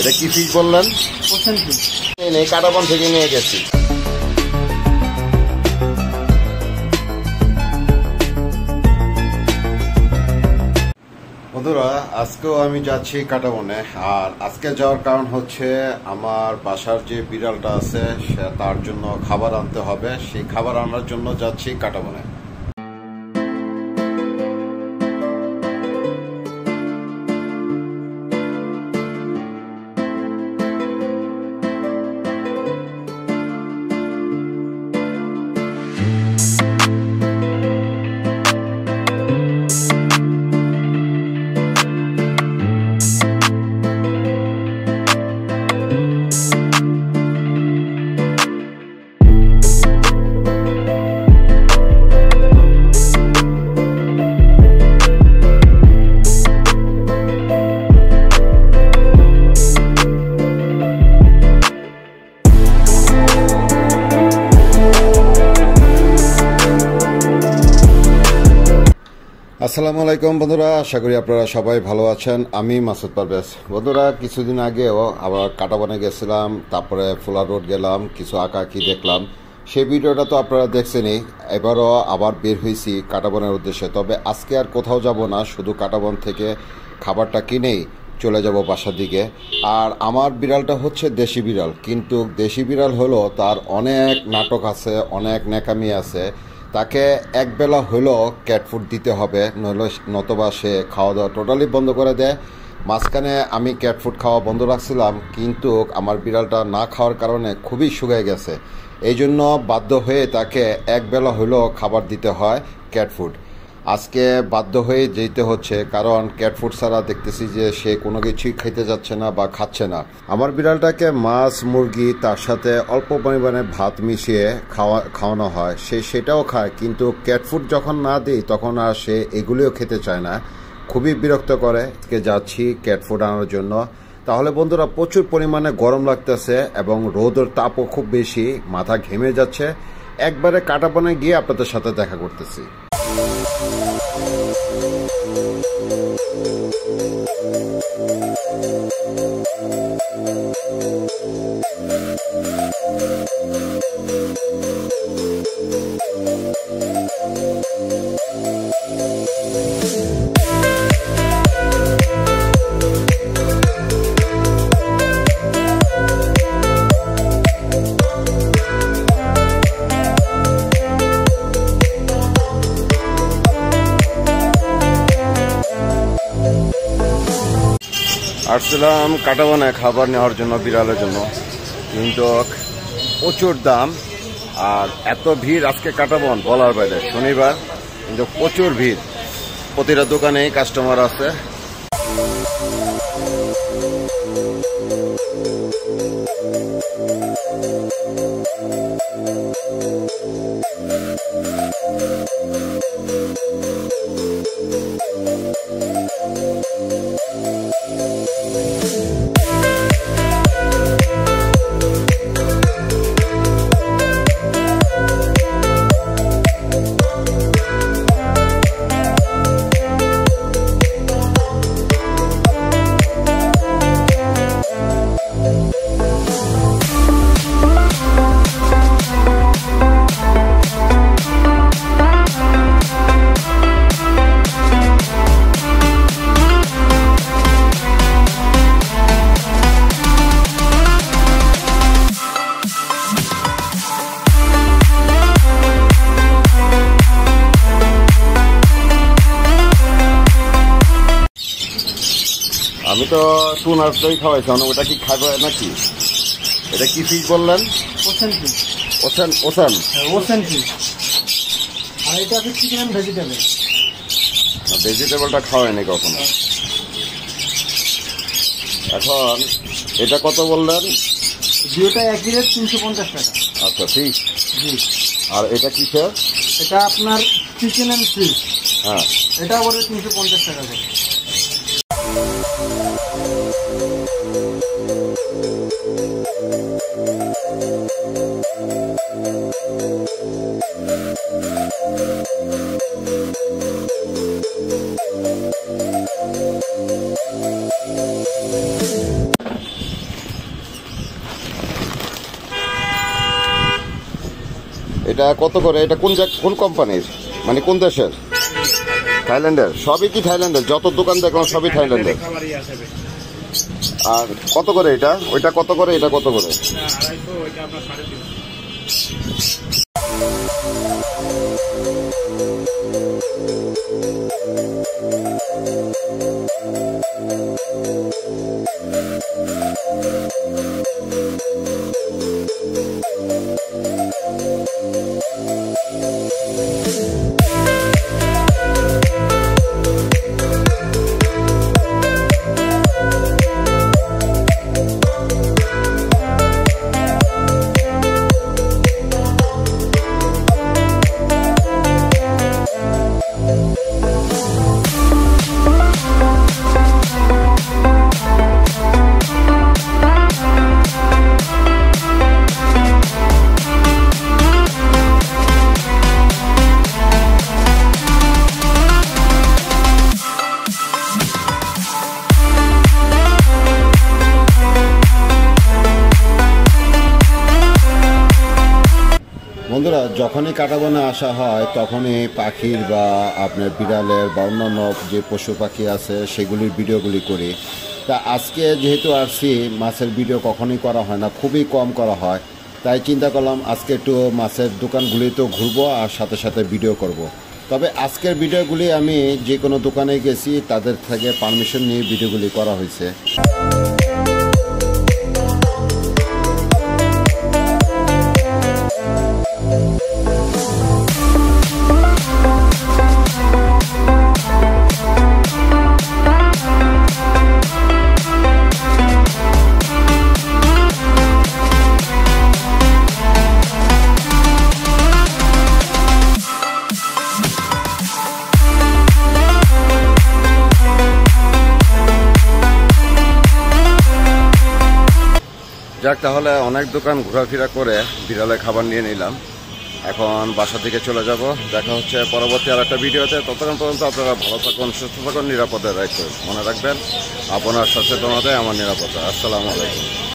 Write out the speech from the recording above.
এটা কি ফিশ বললেন? Ocean fish. এই কাটাবন থেকে নিয়ে গেছি। বন্ধুরা, আজকেও আমি যাচ্ছি কাটাবনে। আর আজকে যাওয়ার কারণ হচ্ছে আমার বাসার যে বিড়ালটা আছে সে তার জন্য খাবার আনতে হবে। সেই খাবার আনার জন্য যাচ্ছি কাটাবনে। আসসালামু আলাইকুম বন্ধুরা, আশা করি আপনারা সবাই ভালো আছেন। আমি মাসুদ পারভেজ। বন্ধুরা, কিছুদিন আগেও আবার কাটাবনে গেছিলাম, তারপরে ফুলা রোড গেলাম, কিছু আঁকাআঁকি দেখলাম। সেই ভিডিওটা তো আপনারা দেখছেনই। এবারও আবার বের হয়েছি কাটাবনের উদ্দেশ্যে। তবে আজকে আর কোথাও যাব না, শুধু কাটাবন থেকে খাবারটা কিনেই চলে যাব বাসার দিকে। আর আমার বিড়ালটা হচ্ছে দেশি বিড়াল, কিন্তু দেশি বিড়াল হলো তার অনেক নাটক আছে, অনেক ন্যাকামি আছে। তাকে একবেলা হলেও ক্যাট ফুড দিতে হবে, নতবা সে খাওয়া দাওয়া টোটালি বন্ধ করে দেয়। মাঝখানে আমি ক্যাট ফুড খাওয়া বন্ধ রাখছিলাম, কিন্তু আমার বিড়ালটা না খাওয়ার কারণে খুবই শুকিয়ে গেছে। এই জন্য বাধ্য হয়ে তাকে একবেলা হলেও খাবার দিতে হয় ক্যাট ফুড। আজকে বাধ্য হয়ে যেতে হচ্ছে, কারণ ক্যাট ফুড ছাড়া দেখতেছি যে সে কোনো কিছুই খেতে যাচ্ছে না বা খাচ্ছে না। আমার বিড়ালটাকে মাছ, মুরগি, তার সাথে অল্প পরিমাণে ভাত মিশিয়ে খাওয়ানো হয়। সেটাও খায়, কিন্তু ক্যাট ফুড যখন না দিই তখন আর সে এগুলিও খেতে চায় না। খুবই বিরক্ত করে। আজকে যাচ্ছি ক্যাট ফুড আনার জন্য। তাহলে বন্ধুরা, প্রচুর পরিমাণে গরম লাগতেছে এবং রোদের তাপও খুব বেশি, মাথা ঘেমে যাচ্ছে। একবারে কাটাবনে গিয়ে আপনাদের সাথে দেখা করতেছি। আসছিলাম কাটাবনে খাবার নেওয়ার জন্য বিড়ালের জন্য, কিন্তু প্রচুর দাম। আর এত ভিড় আজকে কাটাবন বলার বাইরে। শনিবার, কিন্তু প্রচুর ভিড়, প্রতিটা দোকানেই কাস্টমার আছে। আমি তো টুনার দই খাওয়াইছি, ওটা কি খাবে নাকি? এটা কি ফিশ বললেন? Ocean fish. Ocean ocean ocean fish. আর এটা হচ্ছে চিকেন এন্ড ভেজিটেবল। ভেজিটেবলটা খাওয়াইনি কখনো। এখন এটা কত বললেন? দুটোটা একই রেট, 350 টাকা। আচ্ছা, ঠিক। জি। আর এটা কিসের? এটা আপনার চিকেন এন্ড ফিশ। হ্যাঁ, এটা পড়বে 350 টাকা করে। এটা কত করে? এটা কোন কোম্পানির, মানে কোন দেশের? থাইল্যান্ডের? সবই কি থাইল্যান্ডের? যত দোকান দেখলাম সবই থাইল্যান্ডের। আর কত করে এটা? ওইটা কত করে, এটা কত করে? বন্ধুরা, যখনই কাটাবনে আসা হয় তখনই পাখির বা আপনার বিড়ালের বা অন্যান্য যে পশু পাখি আছে সেগুলির ভিডিওগুলি করি। তা আজকে যেহেতু আসছি, মাছের ভিডিও কখনোই করা হয় না, খুবই কম করা হয়, তাই চিন্তা করলাম আজকে একটু মাছের দোকানগুলিতেও ঘুরবো আর সাথে সাথে ভিডিও করব। তবে আজকের ভিডিওগুলি আমি যে কোনো দোকানে গেছি তাদের থেকে পারমিশন নিয়ে ভিডিওগুলি করা হয়েছে। যাক, তাহলে অনেক দোকান ঘোরাফেরা করে বিড়ালের খাবার নিয়ে নিলাম। এখন বাসা থেকে চলে যাব। দেখা হচ্ছে পরবর্তী আর একটা ভিডিওতে। ততক্ষণ পর্যন্ত আপনারা ভালো থাকুন, সুস্থ থাকুন, নিরাপদে রাখবেন। মনে রাখবেন, আপনার সচেতনতাই আমার নিরাপত্তা। আসসালামু আলাইকুম।